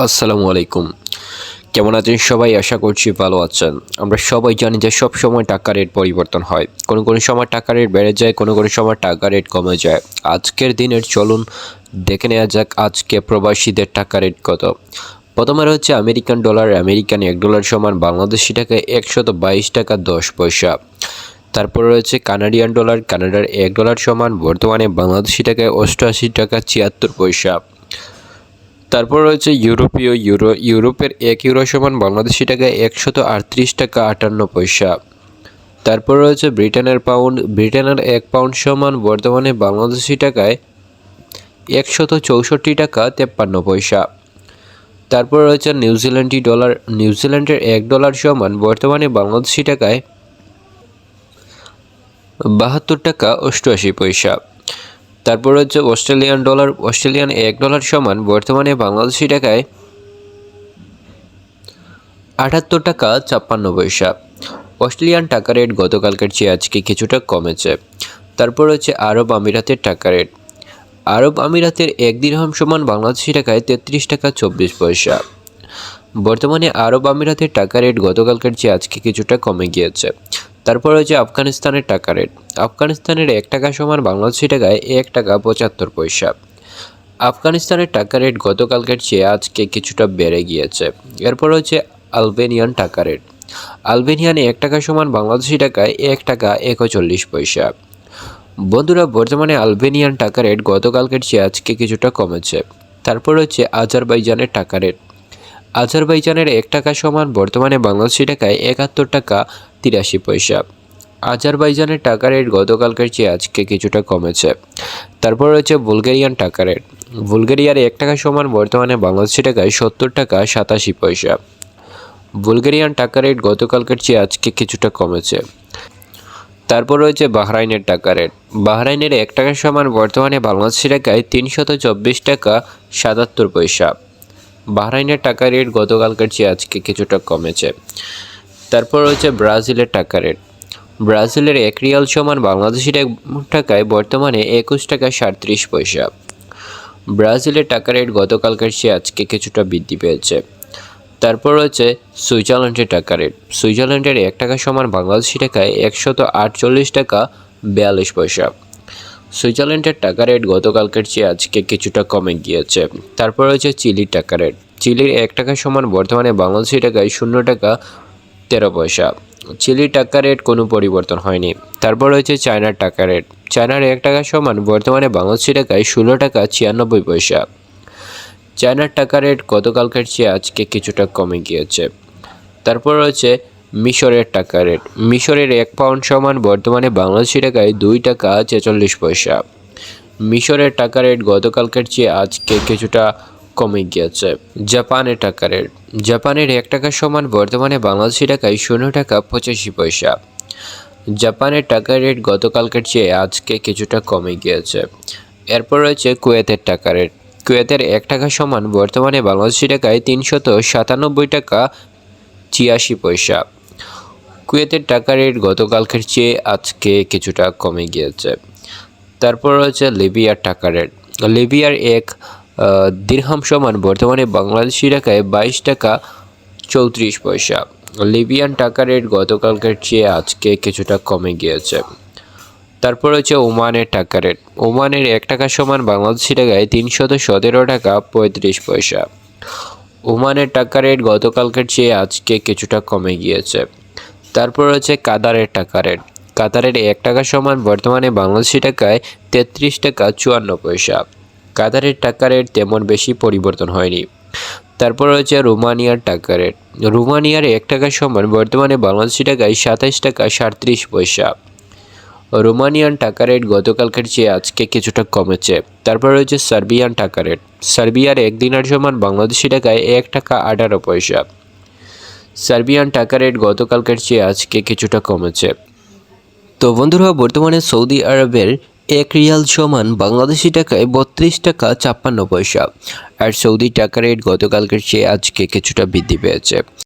আসসালামু আলাইকুম। কেমন আছেন সবাই? আশা করছি ভালো আছেন। আমরা সবাই জানি যে সব সময় টাকা রেট পরিবর্তন হয়। কোনো সময় টাকা রেট বেড়ে যায়, কোনো সময় টাকা রেট কমে যায়। আজকের দিনের চলুন দেখে নেওয়া যাক আজকে প্রবাসীদের টাকা রেট কত। প্রথমে রয়েছে আমেরিকান ডলার। আমেরিকান $1 সমান বাংলাদেশি টাকায় 122 টাকা 10 পয়সা। তারপর রয়েছে কানাডিয়ান ডলার। কানাডার $1 সমান বর্তমানে বাংলাদেশি টাকায় 88 টাকা 76 পয়সা। তারপর রয়েছে ইউরোপীয় ইউরো। ইউরোপের €1 সমান বাংলাদেশি টাকায় 138 টাকা 58 পয়সা। তারপর রয়েছে ব্রিটেনের পাউন্ড। ব্রিটেনের 1 পাউন্ড সমান বর্তমানে বাংলাদেশি টাকায় 164 টাকা 53 পয়সা। তারপর রয়েছে নিউজিল্যান্ডি ডলার। নিউজিল্যান্ডের $1 সমান বর্তমানে বাংলাদেশি টাকায় 72 টাকা 88 পয়সা। তারপর হচ্ছে অস্ট্রেলিয়ান ডলার। অস্ট্রেলিয়ান $1 সমান বর্তমানে বাংলাদেশি টাকায় 78 টাকা 56 পয়সা। অস্ট্রেলিয়ান টাকা রেট গতকালকের চেয়ে আজকে কিছুটা কমেছে। তারপর হচ্ছে আরব আমিরাতের টাকা রেট। আরব আমিরাতের 1 দিরহাম সমান বাংলাদেশি টাকায় 33 টাকা 24 পয়সা। বর্তমানে আরব আমিরাতের টাকা রেট গতকালকের চেয়ে আজকে কিছুটা কমে গিয়েছে। তারপর হচ্ছে আফগানিস্তানের টাকা রেট। আফগানিস্তানের 1 টাকা সমান বাংলাদেশি টাকায় 1 টাকা 75 পয়সা। আফগানিস্তানের টাকা রেট গতকালকের চেয়ে আজকে কিছুটা বেড়ে গিয়েছে। এরপর হচ্ছে আলবেনিয়ান টাকা রেট। আলবেনিয়ানে 1 টাকা সমান বাংলাদেশি টাকায় 1 টাকা 41 পয়সা। বন্ধুরা, বর্তমানে আলবেনিয়ান টাকা রেট গতকালকের চেয়ে আজকে কিছুটা কমেছে। তারপর হচ্ছে আজারবাইজানের টাকা রেট। আজারবাইজানের 1 টাকা সমান বর্তমানে বাংলাদেশি টাকায় 71 টাকা 83 পয়সা। আজারবাইজানের টাকা রেট গতকালকের চেয়ে আজকে কিছুটা কমেছে। তারপর রয়েছে বুলগেরিয়ান টাকা রেট। বুলগেরিয়ার 1 টাকা সমান বর্তমানে বাংলাদেশি টাকায় 70 টাকা 87 পয়সা। বুলগেরিয়ান টাকা রেট গতকালকের চেয়ে আজকে কিছুটা কমেছে। তারপর রয়েছে বাহরাইনের টাকা রেট। বাহরাইনের 1 টাকা সমান বর্তমানে বাংলাদেশি টাকায় 324 টাকা 77 পয়সা। বাহরাইনের টাকা রেট গতকালকের চেয়ে আজকে কিছুটা কমেছে। তারপর রয়েছে ব্রাজিলের টাকা রেট। ব্রাজিলের 1 রিয়াল সমান বাংলাদেশি টাকায় বর্তমানে 21 টাকা 37 পয়সা। ব্রাজিলের টাকা রেট গতকালকের চেয়ে আজকে কিছুটা বৃদ্ধি পেয়েছে। তারপর রয়েছে সুইজারল্যান্ডের টাকা রেট। সুইজারল্যান্ডের 1 টাকা সমান বাংলাদেশি টাকায় 148 টাকা 42 পয়সা। সুইজারল্যান্ডের টাকা রেট গতকালকের চেয়ে আজকে কিছুটা কমে গিয়েছে। তারপর রয়েছে চিলির টাকা রেট। চিলির 1 টাকা সমান বর্তমানে বাংলাদেশি টাকায় 0 টাকা 13 পয়সা। চিলির টাকা রেট কোনো পরিবর্তন হয়নি। তারপর রয়েছে চায়নার টাকা রেট। চায়নার 1 টাকা সমান বর্তমানে বাংলাদেশি টাকায় 16 টাকা 96 পয়সা। চায়নার টাকা রেট গতকালকের চেয়ে আজকে কিছুটা কমে গিয়েছে। তারপর রয়েছে মিশরের টাকা রেট। মিশরের 1 পাউন্ড সমান বর্তমানে বাংলাদেশি টাকায় 2 টাকা 46 পয়সা। মিশরের টাকা রেট গতকালকের চেয়ে আজকে কিছুটা কমে গিয়েছে। জাপানের টাকা রেট। জাপানের 1 টাকা সমান বর্তমানে বাংলাদেশি টাকায় 0 টাকা 85 পয়সা। জাপানের টাকা রেট গতকালকের চেয়ে আজকে কিছুটা কমে গিয়েছে। এরপর রয়েছে কুয়েতের টাকা রেট। কুয়েতের 1 টাকা সমান বর্তমানে বাংলাদেশি টাকায় 397 টাকা 86 পয়সা। কুয়েতের টাকা রেট গতকালকের চেয়ে আজকে কিছুটা কমে গিয়েছে। তারপর রয়েছে লিবিয়ার টাকা রেট। লিবিয়ার 1 দিরহাম সমান বর্তমানে বাংলাদেশি টাকায় 22 টাকা 34 পয়সা। লিবিয়ান টাকা রেট গতকালকের চেয়ে আজকে কিছুটা কমে গিয়েছে। তারপর হচ্ছে ওমানের টাকা রেট। ওমানের 1 টাকা সমান বাংলাদেশি টাকায় 317 টাকা 35 পয়সা। ওমানের টাকা রেট গতকালকের চেয়ে আজকে কিছুটা কমে গিয়েছে। তারপর হচ্ছে কাতারের টাকা রেট। কাতারের 1 টাকা সমান বর্তমানে বাংলাদেশি টাকায় 33 টাকা 54 পয়সা। কাতারের টাকা রেট তেমন বেশি পরিবর্তন হয়নি। তারপর রয়েছে রোমানিয়ার টাকা রেট। রোমানিয়ার 1 টাকা সমান বর্তমানে বাংলাদেশি টাকায় 27 টাকা 37 পয়সা। রোমানিয়ান টাকা রেট গতকালকের চেয়ে আজকে কিছুটা কমেছে। তারপর রয়েছে সার্বিয়ান টাকা রেট। সার্বিয়ার 1 দিনার সমান বাংলাদেশি টাকায় 1 টাকা 18 পয়সা। সার্বিয়ান টাকা রেট গতকালকের চেয়ে আজকে কিছুটা কমেছে। তো বন্ধুরা, বর্তমানে সৌদি আরবের 1 রিয়াল সমান বাংলাদেশি টাকায় 32 টাকা 56 পয়সা। আর সৌদি টাকা রেট গতকালকের চেয়ে আজকে কিছুটা বৃদ্ধি পেয়েছে।